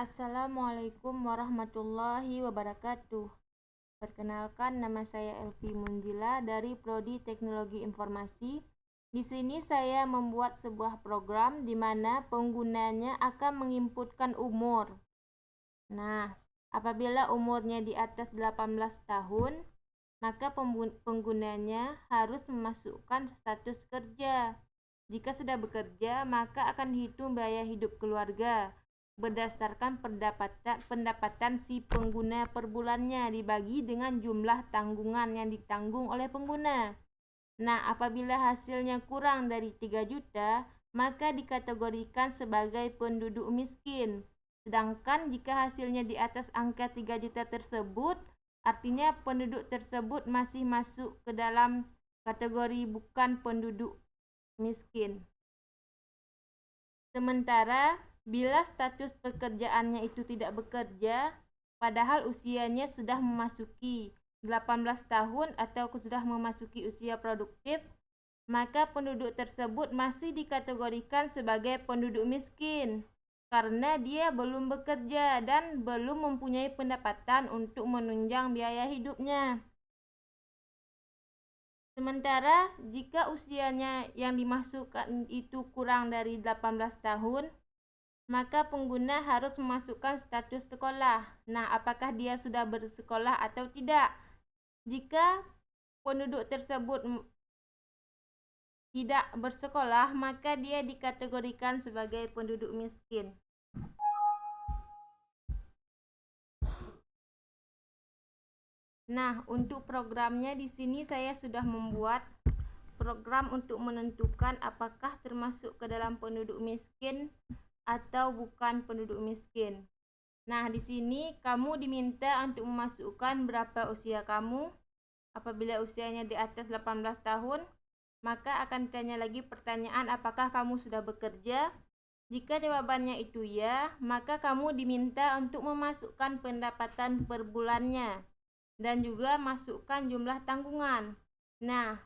Assalamualaikum warahmatullahi wabarakatuh. Perkenalkan, nama saya Elvi Munzila dari Prodi Teknologi Informasi. Di sini saya membuat sebuah program di mana penggunanya akan menginputkan umur. Nah, apabila umurnya di atas 18 tahun, maka penggunanya harus memasukkan status kerja. Jika sudah bekerja, maka akan dihitung biaya hidup keluarga berdasarkan pendapatan si pengguna per bulannya dibagi dengan jumlah tanggungan yang ditanggung oleh pengguna. Nah, apabila hasilnya kurang dari 3 juta, maka dikategorikan sebagai penduduk miskin. Sedangkan jika hasilnya di atas angka 3 juta tersebut, artinya penduduk tersebut masih masuk ke dalam kategori bukan penduduk miskin. Sementara bila status pekerjaannya itu tidak bekerja, padahal usianya sudah memasuki 18 tahun atau sudah memasuki usia produktif, maka penduduk tersebut masih dikategorikan sebagai penduduk miskin karena dia belum bekerja dan belum mempunyai pendapatan untuk menunjang biaya hidupnya. Sementara jika usianya yang dimasukkan itu kurang dari 18 tahun, maka pengguna harus memasukkan status sekolah. Nah, apakah dia sudah bersekolah atau tidak? Jika penduduk tersebut tidak bersekolah, maka dia dikategorikan sebagai penduduk miskin. Nah, untuk programnya di sini saya sudah membuat program untuk menentukan apakah termasuk ke dalam penduduk miskin atau bukan penduduk miskin. Nah, di sini kamu diminta untuk memasukkan berapa usia kamu. Apabila usianya di atas 18 tahun, maka akan ditanya lagi pertanyaan apakah kamu sudah bekerja. Jika jawabannya itu ya, maka kamu diminta untuk memasukkan pendapatan per bulannya dan juga masukkan jumlah tanggungan. Nah,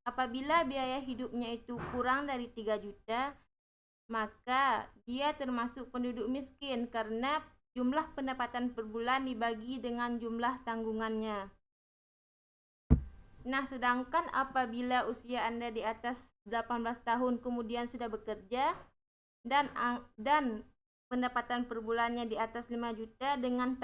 apabila biaya hidupnya itu kurang dari 3 juta, maka dia termasuk penduduk miskin karena jumlah pendapatan per bulan dibagi dengan jumlah tanggungannya. Nah, sedangkan apabila usia Anda di atas 18 tahun kemudian sudah bekerja dan pendapatan per bulannya di atas 5 juta dengan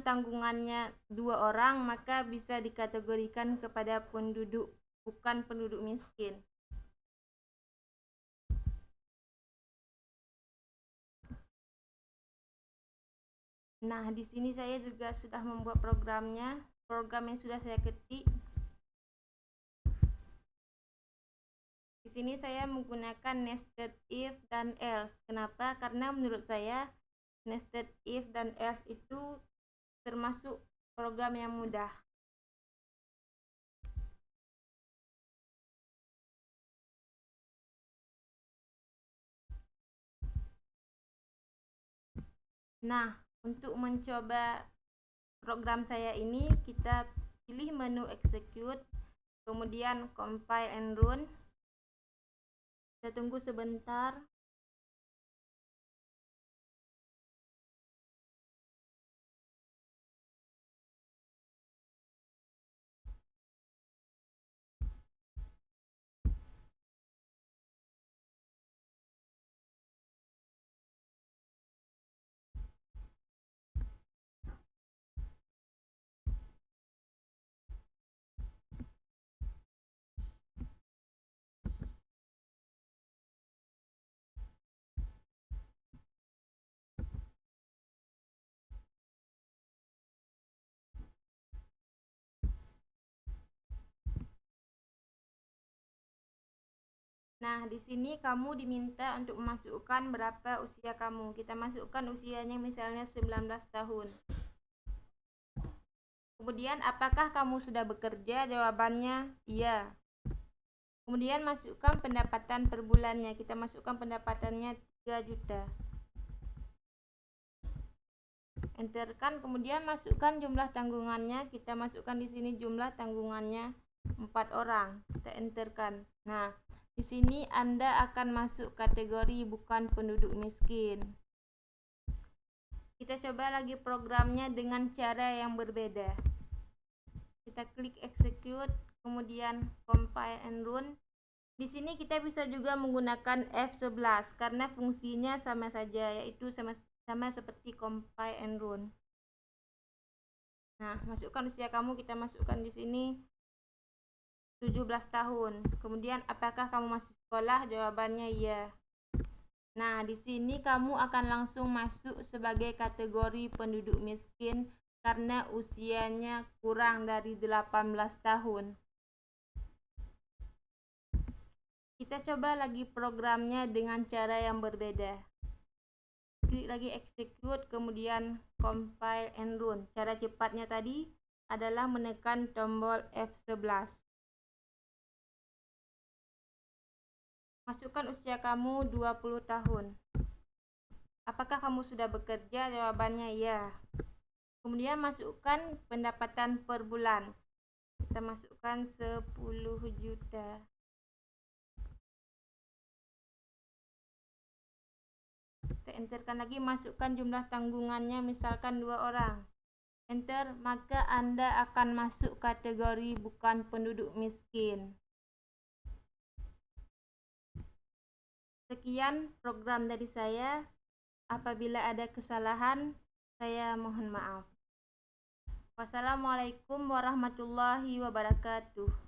tanggungannya 2 orang, maka bisa dikategorikan kepada penduduk bukan penduduk miskin. Nah, di sini saya juga sudah membuat program yang sudah saya ketik. Di sini saya menggunakan nested if dan else. Kenapa? Karena menurut saya nested if dan else itu termasuk program yang mudah. Nah, untuk mencoba program saya ini, kita pilih menu execute, kemudian compile and run. Kita tunggu sebentar. Nah, di sini kamu diminta untuk memasukkan berapa usia kamu. Kita masukkan usianya misalnya 19 tahun. Kemudian, apakah kamu sudah bekerja? Jawabannya iya. Kemudian masukkan pendapatan per bulannya. Kita masukkan pendapatannya 3 juta. Enterkan, kemudian masukkan jumlah tanggungannya. Kita masukkan di sini jumlah tanggungannya 4 orang. Kita enterkan. Nah, Di sini Anda akan masuk kategori bukan penduduk miskin. Kita coba lagi programnya dengan cara yang berbeda. Kita klik execute, kemudian compile and run. Di sini kita bisa juga menggunakan F11 karena fungsinya sama saja, yaitu sama seperti compile and run. Nah, masukkan usia kamu, kita masukkan di sini 17 tahun. Kemudian apakah kamu masih sekolah? Jawabannya iya. Nah, di sini kamu akan langsung masuk sebagai kategori penduduk miskin karena usianya kurang dari 18 tahun. Kita coba lagi programnya dengan cara yang berbeda. Klik lagi execute, kemudian compile and run. Cara cepatnya tadi adalah menekan tombol F11. Masukkan usia kamu 20 tahun. Apakah kamu sudah bekerja? Jawabannya iya. Kemudian masukkan pendapatan per bulan. Kita masukkan 10 juta. Kita enterkan lagi, masukkan jumlah tanggungannya, misalkan 2 orang. Enter, maka Anda akan masuk kategori bukan penduduk miskin. Sekian program dari saya. Apabila ada kesalahan, saya mohon maaf. Wassalamualaikum warahmatullahi wabarakatuh.